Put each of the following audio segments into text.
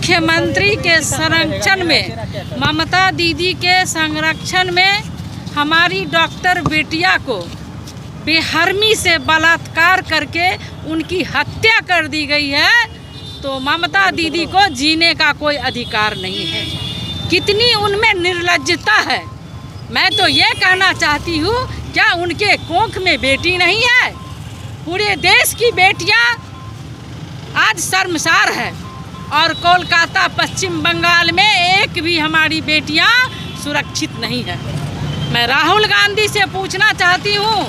मुख्यमंत्री के संरक्षण में, ममता दीदी के संरक्षण में हमारी डॉक्टर बेटिया को बेहरमी से बलात्कार करके उनकी हत्या कर दी गई है, तो ममता दीदी को जीने का कोई अधिकार नहीं है। कितनी उनमें निर्लज्जता है। मैं तो ये कहना चाहती हूँ, क्या उनके कोख में बेटी नहीं है? पूरे देश की बेटियाँ आज शर्मसार है और कोलकाता, पश्चिम बंगाल में एक भी हमारी बेटियाँ सुरक्षित नहीं है। मैं राहुल गांधी से पूछना चाहती हूँ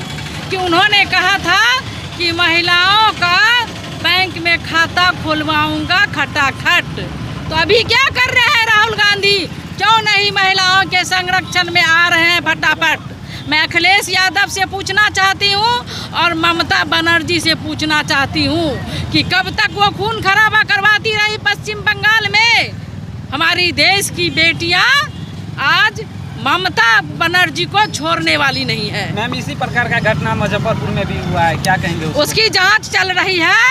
कि उन्होंने कहा था कि महिलाओं का बैंक में खाता खुलवाऊंगा खटाखट, तो अभी क्या कर रहे हैं राहुल गांधी? क्यों नहीं महिलाओं के संरक्षण में आ रहे हैं फटाफट? मैं अखिलेश यादव से पूछना चाहती हूँ और ममता बनर्जी से पूछना चाहती हूँ कि कब तक वो खून खराबा करवाती रही पश्चिम बंगाल में? हमारी देश की बेटियाँ आज ममता बनर्जी को छोड़ने वाली नहीं है। मैम, इसी प्रकार का घटना मुजफ्फरपुर में भी हुआ है, क्या कहेंगे? उसकी जांच चल रही है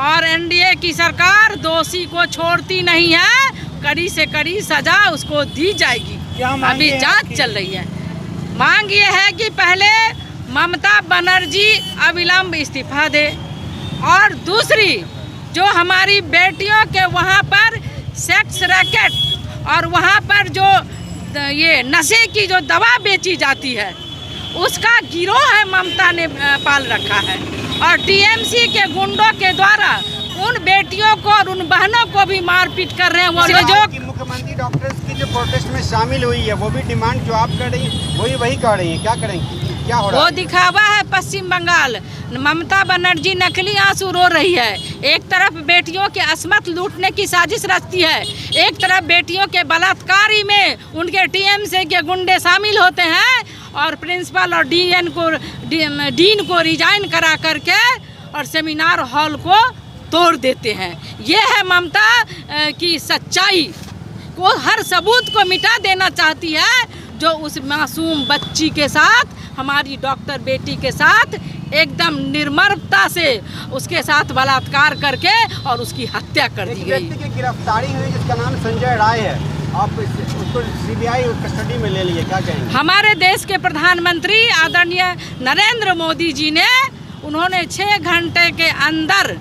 और एनडीए की सरकार दोषी को छोड़ती नहीं है। कड़ी से कड़ी सजा उसको दी जाएगी। अभी जांच चल रही है। मांग ये है कि पहले ममता बनर्जी अविलंब इस्तीफा दे, और दूसरी जो हमारी बेटियों के वहाँ पर सेक्स रैकेट और वहाँ पर जो ये नशे की जो दवा बेची जाती है, उसका गिरोह है ममता ने पाल रखा है। और टीएमसी के गुंडों के द्वारा उन बेटियों को और उन बहनों को भी मारपीट कर रहे हैं। वो जो मुख्यमंत्री डॉक्टर्स की जो प्रोटेस्ट में शामिल हुई है, वो भी डिमांड जो आप कर रही हैं वही कर रही हैं, क्या करेंगी? क्या हो रहा है? वो दिखावा है पश्चिम बंगाल। ममता बनर्जी नकली आंसू रो रही है। एक तरफ बेटियों के अस्मत लूटने की साजिश रचती है, एक तरफ बेटियों के बलात्कारी में उनके टीएमसी के गुंडे शामिल होते हैं और प्रिंसिपल और डीन को रिजाइन करा करके और सेमिनार हॉल को तोड़ देते हैं। ये है ममता की सच्चाई। वो हर सबूत को मिटा देना चाहती है, जो उस मासूम बच्ची के साथ, हमारी डॉक्टर बेटी के साथ एकदम निर्ममता से उसके साथ बलात्कार करके और उसकी हत्या कर दी गई। व्यक्ति की गिरफ्तारी हुई जिसका नाम संजय राय है, आप उसको सीबीआई कस्टडी में ले लिए, क्या कहेंगे? हमारे देश के प्रधानमंत्री आदरणीय नरेंद्र मोदी जी ने, उन्होंने 6 घंटे के अंदर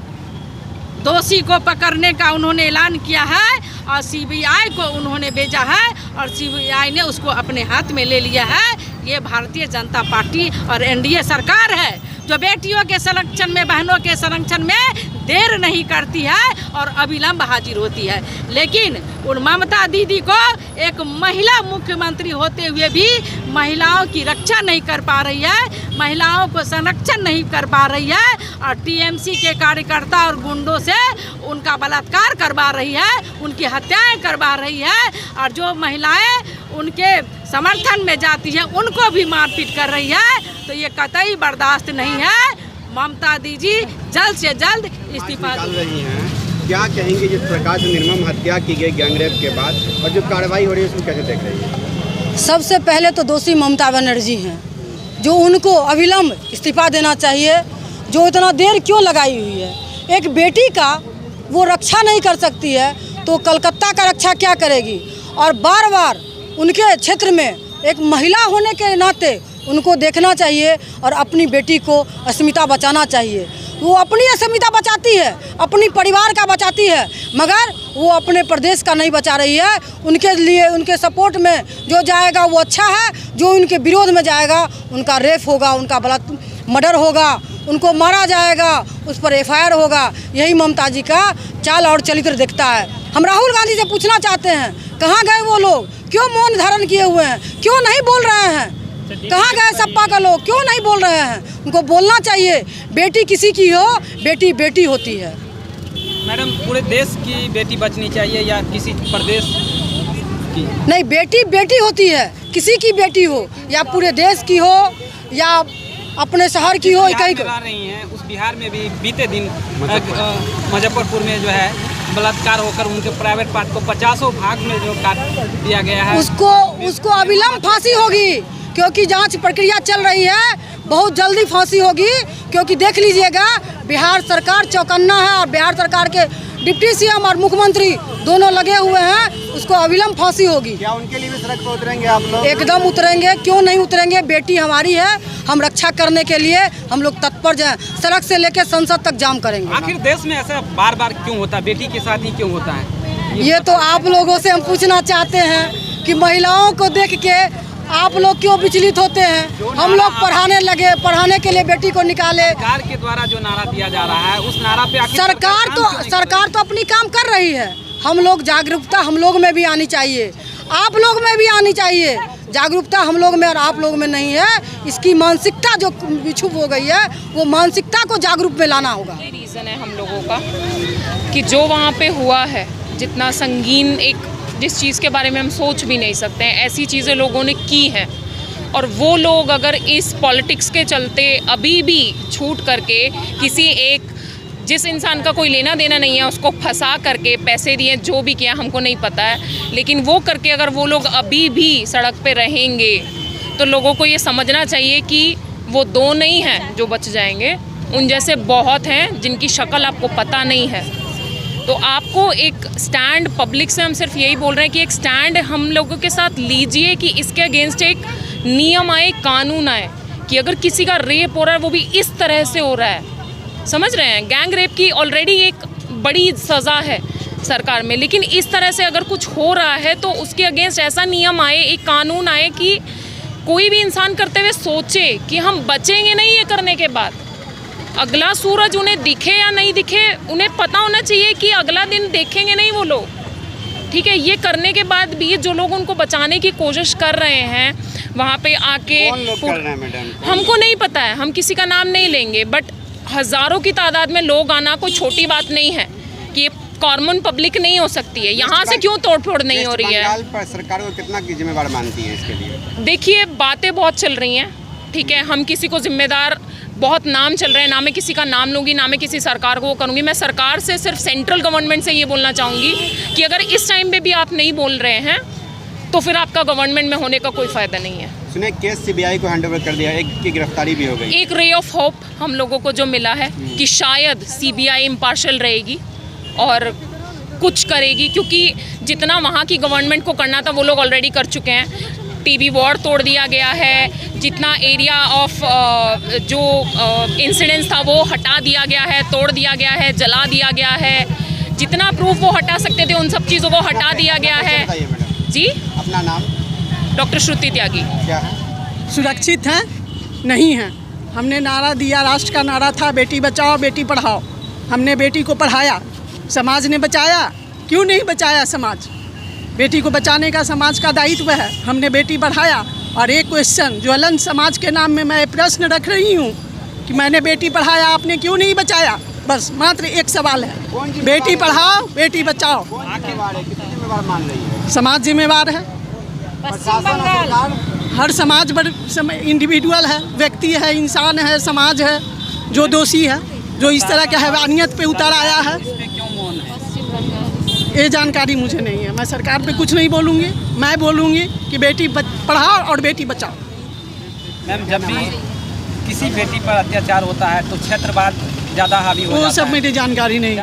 दोषी को पकड़ने का उन्होंने ऐलान किया है और सीबीआई को उन्होंने भेजा है और सीबीआई ने उसको अपने हाथ में ले लिया है। ये भारतीय जनता पार्टी और एनडीए सरकार है जो बेटियों के संरक्षण में, बहनों के संरक्षण में देर नहीं करती है और अविलंब हाजिर होती है। लेकिन उन ममता दीदी को एक महिला मुख्यमंत्री होते हुए भी महिलाओं की रक्षा नहीं कर पा रही है, महिलाओं को संरक्षण नहीं कर पा रही है और टीएमसी के कार्यकर्ता और गुंडों से उनका बलात्कार करवा रही है, उनकी हत्याएं करवा रही है और जो महिलाएं उनके समर्थन में जाती हैं उनको भी मारपीट कर रही है। तो ये कतई बर्दाश्त नहीं है। ममता दीदी जल्द से जल्द इस्तीफा निकाल रही हैं। क्या कहेंगे जिस प्रकार से निर्मम हत्या की गई गैंगरेप के बाद, और जो कार्रवाई हो रही है उसको कैसे देख रही है? सबसे पहले तो दोषी ममता बनर्जी हैं, जो उनको अविलंब इस्तीफा देना चाहिए। जो इतना देर क्यों लगाई हुई है? एक बेटी का वो रक्षा नहीं कर सकती है तो कलकत्ता का रक्षा क्या करेगी? और बार बार उनके क्षेत्र में एक महिला होने के नाते उनको देखना चाहिए और अपनी बेटी को अस्मिता बचाना चाहिए। वो अपनी अस्मिता बचाती है, अपनी परिवार का बचाती है, मगर वो अपने प्रदेश का नहीं बचा रही है। उनके लिए, उनके सपोर्ट में जो जाएगा वो अच्छा है, जो उनके विरोध में जाएगा उनका रेप होगा, उनका मर्डर होगा, उनको मारा जाएगा, उस पर एफआईआर होगा। यही ममता जी का चाल और चरित्र दिखता है। हम राहुल गांधी से पूछना चाहते हैं, कहाँ गए वो लोग? क्यों मौन धारण किए हुए हैं? क्यों नहीं बोल रहे हैं? कहाँ गए सपा का लोग? क्यों नहीं बोल रहे हैं? उनको बोलना चाहिए। बेटी किसी की हो, बेटी बेटी होती है। मैडम, पूरे देश की बेटी बचनी चाहिए या किसी प्रदेश की? नहीं, बेटी बेटी होती है। किसी की बेटी हो, या पूरे देश की हो या अपने शहर की हो, कहीं रही हैं। उस बिहार में भी बीते दिन मुजफ्फरपुर में जो है बलात्कार होकर उनके प्राइवेट पार्ट को 50 भाग में जो काट दिया गया है, उसको अविलंब फांसी होगी, क्योंकि जांच प्रक्रिया चल रही है। बहुत जल्दी फांसी होगी, क्योंकि देख लीजिएगा बिहार सरकार चौकन्ना है और बिहार सरकार के डिप्टी सीएम और मुख्यमंत्री दोनों लगे हुए हैं, उसको अविलंब फांसी होगी। क्या उनके लिए भी सड़क पर उतरेंगे आप लोग? एकदम उतरेंगे, क्यों नहीं उतरेंगे। बेटी हमारी है, हम रक्षा करने के लिए हम लोग तत्पर हैं। सड़क से लेकर संसद तक जाम करेंगे। आखिर देश में ऐसा बार बार क्यों होता है, बेटी के साथ ही क्यों होता है? ये तो आप लोगों से हम पूछना चाहते हैं कि महिलाओं को देख के आप लोग क्यों विचलित होते हैं। हम लोग पढ़ाने लगे, पढ़ाने के लिए बेटी को निकाले। सरकार के द्वारा जो नारा दिया जा रहा है उस नारा पे आखिर सरकार तो अपनी काम कर रही है। हम लोग जागरूकता हम लोग में भी आनी चाहिए, आप लोग में भी आनी चाहिए। जागरूकता हम लोग में और आप लोग में नहीं है। इसकी मानसिकता जो विक्षुब्ध हो गई है, वो मानसिकता को जागरूक में लाना होगा। ये रीज़न है हम लोगों का कि जो वहाँ पे हुआ है, जितना संगीन एक जिस चीज़ के बारे में हम सोच भी नहीं सकते हैं, ऐसी चीज़ें लोगों ने की हैं। और वो लोग अगर इस पॉलिटिक्स के चलते अभी भी छूट करके किसी एक जिस इंसान का कोई लेना देना नहीं है उसको फंसा करके पैसे दिए, जो भी किया हमको नहीं पता है, लेकिन वो करके अगर वो लोग अभी भी सड़क पे रहेंगे तो लोगों को ये समझना चाहिए कि वो दो नहीं हैं जो बच जाएंगे, उन जैसे बहुत हैं जिनकी शक्ल आपको पता नहीं है। तो आपको एक स्टैंड, पब्लिक से हम सिर्फ यही बोल रहे हैं कि एक स्टैंड हम लोगों के साथ लीजिए कि इसके अगेंस्ट एक नियम आए, कानून आए कि अगर किसी का रेप हो रहा है वो भी इस तरह से हो रहा है, समझ रहे हैं। गैंग रेप की ऑलरेडी एक बड़ी सज़ा है सरकार में, लेकिन इस तरह से अगर कुछ हो रहा है तो उसके अगेंस्ट ऐसा नियम आए, एक कानून आए कि कोई भी इंसान करते हुए सोचे कि हम बचेंगे नहीं ये करने के बाद। अगला सूरज उन्हें दिखे या नहीं दिखे, उन्हें पता होना चाहिए कि अगला दिन देखेंगे नहीं वो लोग, ठीक है। ये करने के बाद भी जो लोग उनको बचाने की कोशिश कर रहे हैं वहाँ पे आके, कौन लोग कर रहे हैं मैडम? हमको नहीं पता है, हम किसी का नाम नहीं लेंगे, बट हज़ारों की तादाद में लोग आना कोई छोटी बात नहीं है कि ये कॉमन पब्लिक नहीं हो सकती है। यहाँ से क्यों तोड़फोड़ नहीं हो रही है? बंगाल पर सरकार को कितना जिम्मेदार मानती है इसके लिए? देखिए, बातें बहुत चल रही हैं, ठीक है। हम किसी को जिम्मेदार, बहुत नाम चल रहे हैं, ना मैं किसी का नाम लूँगी, ना मैं किसी सरकार को वो करूँगी। मैं सरकार से सिर्फ सेंट्रल गवर्नमेंट से ये बोलना चाहूँगी कि अगर इस टाइम पे भी आप नहीं बोल रहे हैं तो फिर आपका गवर्नमेंट में होने का कोई फ़ायदा नहीं है। सुने केस सीबीआई को हैंडओवर कर दिया, एक की गिरफ्तारी भी हो गई। एक रे ऑफ होप हम लोगों को जो मिला है कि शायद सीबीआई इम्पार्शियल रहेगी और कुछ करेगी, क्योंकि जितना वहाँ की गवर्नमेंट को करना था वो लोग ऑलरेडी कर चुके हैं। टीबी वार्ड तोड़ दिया गया है, जितना एरिया ऑफ जो इंसिडेंट्स था वो हटा दिया गया है, तोड़ दिया गया है, जला दिया गया है, जितना प्रूफ वो हटा सकते थे उन सब चीज़ों को हटा दिया गया है। जी, अपना नाम? डॉक्टर श्रुति त्यागी। क्या है? सुरक्षित हैं नहीं हैं। हमने नारा दिया, राष्ट्र का नारा था बेटी बचाओ बेटी पढ़ाओ। हमने बेटी को पढ़ाया, समाज ने बचाया। क्यों नहीं बचाया समाज? बेटी को बचाने का समाज का दायित्व है। हमने बेटी बढ़ाया। और एक क्वेश्चन ज्वलन समाज के नाम में मैं प्रश्न रख रही हूँ कि मैंने बेटी पढ़ाया, आपने क्यों नहीं बचाया? बस मात्र एक सवाल है, बेटी पढ़ाओ बेटी बचाओ। कितनी जिम्मेदार मान रही है? समाज जिम्मेवार है, प्रशासन और सरकार? हर समाज बड़ इंडिविजुअल है, व्यक्ति है, इंसान है, समाज है जो दोषी है, जो इस तरह के हैवानियत पे उतर आया है। ये जानकारी मुझे नहीं है, मैं सरकार पे कुछ नहीं बोलूँगी। मैं बोलूँगी कि बेटी पढ़ाओ और बेटी बचाओ। मैम, जब भी किसी बेटी पर अत्याचार होता है तो क्षेत्रवाद ज़्यादा हावी हो जाता है। वो सब मेरी जानकारी नहीं।